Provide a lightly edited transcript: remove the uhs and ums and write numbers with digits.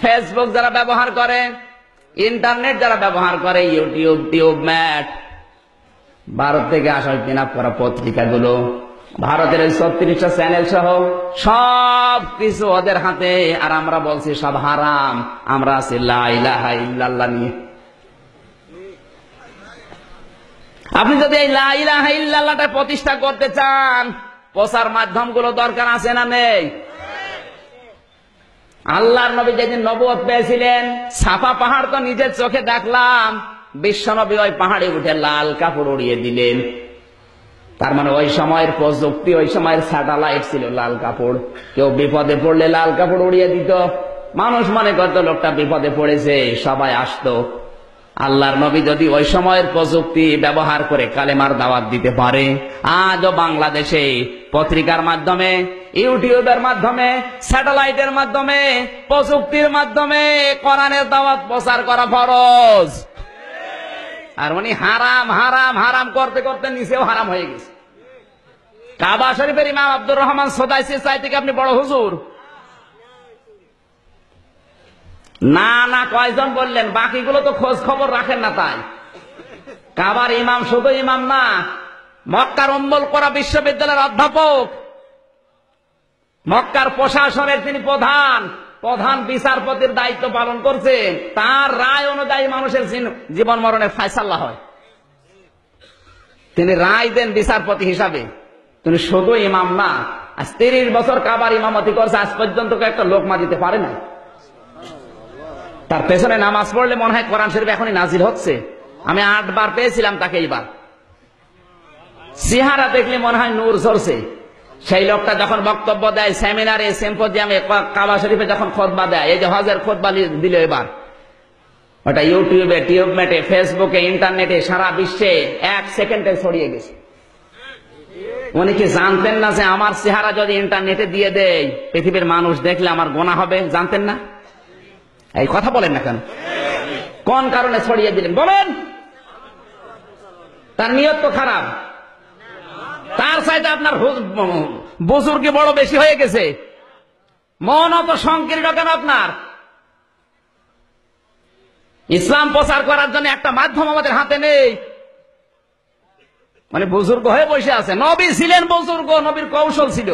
Facebook যারা ব্যবহার করে, ইন্টারনেট যারা ব্যবহার করে, ইউটিউব, টিউবম্যাট, ভারত থেকে আসা কিনাপ করা পত্রিকাগুলো, ভারতের 36টা চ্যানেল সহ সব কিছু ওদের হাতে। আর আমরা বলছি সব হারাম, আমরা আছি লা ইলাহা ইল্লাল্লাহ নিয়ে। আপনি যদি এই লা ইলাহা ইল্লাল্লাহটা প্রতিষ্ঠা করতে চান, প্রচার মাধ্যমগুলো দরকার আছে না নেই? আল্লাহর নবী যেদিন নবুয়ত পেয়েছিলেন, সাফা পাহাড় তো নিজের চোখে দেখলাম, বিশ্বনবী ওই পাহাড়ে উঠে লাল কাপড় উড়িয়ে দিলেন। তার মানে ওই সময়ের প্রযুক্তি, ওই সময়ের স্যাটেলাইট ছিল লাল কাপড়। কেউ বিপদে পড়লে লাল কাপড় উড়িয়ে দিত, মানুষ মনে করতো লোকটা বিপদে পড়েছে, সবাই আসতো। আল্লাহর নবী যদি ওই সময়ের প্রযুক্তি ব্যবহার করে কালেমার দাওয়াত দিতে পারে, আজও বাংলাদেশে পত্রিকার মাধ্যমে, ইউটিউবের মাধ্যমে, স্যাটেলাইটের মাধ্যমে, প্রযুক্তির মাধ্যমে কোরআনের দাওয়াত প্রচার করা ফরজ। আর উনি হারাম হারাম হারাম করতে করতে নিচেও হারাম হয়ে গেছে। কাবা শরীফের ইমাম আব্দুর রহমান সোদাইসির চাইতে কি আপনি বড় হুজুর? না না, কয়জন বললেন? বাকিগুলো তো খোঁজ খবর রাখেন না। তাই কাবার ইমাম শুধু ইমাম না, মক্কার উম্মুল কোরা বিশ্ববিদ্যালয়ের অধ্যাপক, মক্কার প্রশাসনের তিনি প্রধান বিচারপতির দায়িত্ব পালন করছেন। তার রায় অনুযায়ী মানুষের জীবন মরণের ফায়সালা হয়। তিনি রায় দেন বিচারপতি হিসাবে। তিনি শুধু ইমাম না, আজ 30 বছর কাবার ইমামতি করছে, আজ পর্যন্ত একটা লোকমা দিতে পারে না। তার পেছনে নামাজ পড়লে মনে হয় কোরআন শরীফ এখনই নাজিল হচ্ছে। আমি 8 বার পেয়েছিলাম তাকে। এইবার চেহারা দেখলে মনে হয় নূর ঝরছে। সেই লোকটা যখন বক্তব্য দেয় সেমিনারে, সিম্পোজিয়ামে, কাবা শরীফে যখন খুতবা দেয়, এই যে হজের খুতবা দিল এবার, ওটা ইউটিউবে, টিউবমেটে, ফেসবুকে, ইন্টারনেটে, সারা বিশ্বে 1 সেকেন্ডে ছড়িয়ে গেছে। উনি কি জানতেন না যে আমার চেহারা যদি ইন্টারনেটে দিয়ে দেয়, পৃথিবীর মানুষ দেখলে আমার গোনা হবে? জানতেন না? এই কথা বলেন না কেন? কোন কারণে ছড়িয়ে দিলেন বলেন? তার নিয়ত তো খারাপ। তার চাইতে আপনার বুজুর্গি বড় বেশি হয়ে গেছে, মন অত সংকীর্ণ কেন আপনার? ইসলাম প্রচার করার জন্য একটা মাধ্যম আমাদের হাতে নেই। মানে বুজুর্গ হয়ে বসে আছে। নবী ছিলেন বুজুর্গ, নবীর কৌশল ছিল।